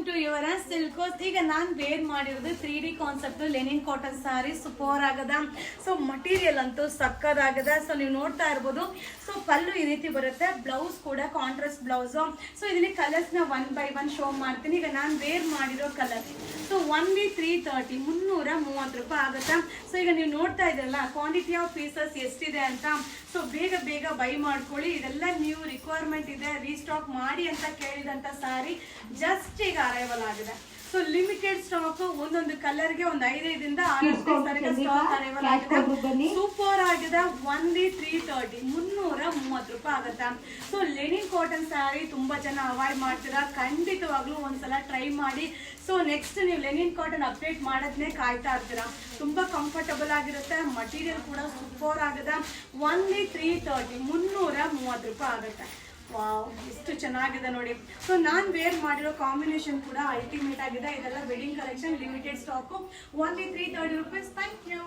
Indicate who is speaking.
Speaker 1: To your ಸಿಲ್ಕೋಸ್. ಈಗ ನಾನು wear ಮಾಡಿರೋದು 3D concept Lenin cotton sari. Super ಆಗದ. ಸೊ ಮಟೀರಿಯಲ್ ಅಂತೂ ಸಕ್ಕದಾಗದ. ಸೊ ನೀವು ನೋಡ್ತಾ ಇರ್ಬೋದು. ಸೊ ಪಲ್ಲು ಈ ರೀತಿ ಬರುತ್ತೆ, ಬ್ಲೌಸ್ ಕೂಡ ಕಾಂಟ್ರಾಸ್ಟ್ ಬ್ಲೌಸು. ಸೊ ಇದರಲ್ಲಿ ಕಲರ್ಸ್ನ 1 by 1 ಶೋ ಮಾಡ್ತೀನಿ. ಈಗ ನಾನು ವೇರ್ ಮಾಡಿರೋ ಕಲರ್ ಸೊ ಒನ್ಲಿ 330 330 ರೂಪಾಯಿ ಆಗುತ್ತಾ. ಸೊ ಈಗ ನೀವು ನೋಡ್ತಾ ಇದ್ರಲ್ಲ ಕ್ವಾಂಟಿಟಿ ಆಫ್ ಪೀಸಸ್ ಎಷ್ಟಿದೆ ಅಂತ. ಸೊ ಬೇಗ ಬೇಗ ಬೈ ಮಾಡ್ಕೊಳ್ಳಿ. ಇದೆಲ್ಲ ನೀವು ರಿಕ್ವೈರ್ಮೆಂಟ್ ಇದೆ ರೀಸ್ಟಾಕ್ ಮಾಡಿ ಅಂತ ಕೇಳಿದಂಥ ಸ್ಯಾರಿ ಜಸ್ಟ್ ಈಗ ಅರೈವಲ್ ಆಗಿದೆ. ಸೊ ಲಿಮಿಟೆಡ್ ಸ್ಟಾಕ್, ಒಂದೊಂದು ಕಲರ್ಗೆ ಒಂದು 5-5ರಿಂದ 6 ಸ್ಟಾಕ್ ಅರೈವಲ್ ಆಗಿದೆ. ಸೂಪರ್ ಆಗಿದೆ. ಒನ್ಲಿ 330 330 ರೂಪಾಯಿ ಆಗುತ್ತಾ. ಸೊ ಲೆನಿನ್ ಕಾಟನ್ ಸ್ಯಾರಿ ತುಂಬಾ ಜನ ಅವಾಯ್ಡ್ ಮಾಡ್ತೀರಾ, ಖಂಡಿತವಾಗ್ಲೂ ಒಂದ್ಸಲ ಟ್ರೈ ಮಾಡಿ. ಸೊ ನೆಕ್ಸ್ಟ್ ನೀವು ಲೆನಿನ್ ಕಾಟನ್ ಅಪ್ಡೇಟ್ ಮಾಡೋದನ್ನೇ ಕಾಯ್ತಾ ಇರ್ತೀರಾ. ತುಂಬಾ ಕಂಫರ್ಟಬಲ್ ಆಗಿರುತ್ತೆ, ಮಟೀರಿಯಲ್ ಕೂಡ ಸೂಪರ್ ಆಗಿದೆ. ಒನ್ಲಿ 330 330 ರೂಪಾಯಿ ಆಗುತ್ತೆ. ವಾವ್, ಎಷ್ಟು ಚೆನ್ನಾಗಿದೆ ನೋಡಿ. ಸೊ ನಾನು ವೇರ್ ಮಾಡಿರೋ ಕಾಂಬಿನೇಷನ್ ಕೂಡ ಅಲ್ಟಿಮೇಟ್ ಆಗಿದೆ. ಇದೆಲ್ಲ wedding collection, limited stock. Only 330 rupees. Thank you.